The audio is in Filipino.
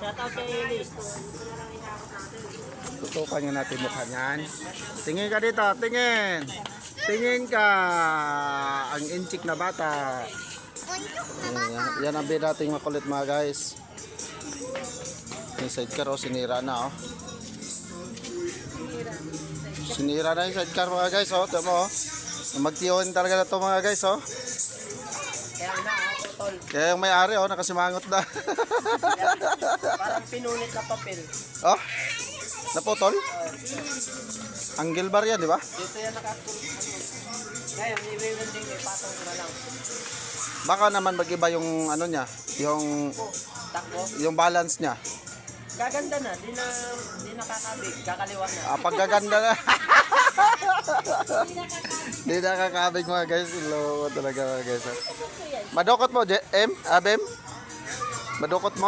Shoutout kay Elise. Tutukan nga natin mukha niyan. Tingin ka dito, tingin. Tingin ka. Ang inchik na bata. Yan ang bida nating makulit mga guys. Yung sidecar oh, sinira na oh. Sinira na yung sidecar mga guys oh. Ito mo oh. Magtiyon talaga na ito mga guys oh. Kaya na, tol. Kaya yung may-ari oh, nakasimangot na. Parang pinunit na papel. Oh, naputol? Ang gilbar yan, di ba? Dito yan nakakulong. Ngayon, i-winding patong ko na lang. Baka naman mag-iba yung ano niya, yung Takbo. balance niya. Gaganda na, di na kakabig, kakaliwa na. Paggaganda na. Di nakakabig mga guys. Ilo talaga mga guys. Madukot mo, Bem? Madukot mo?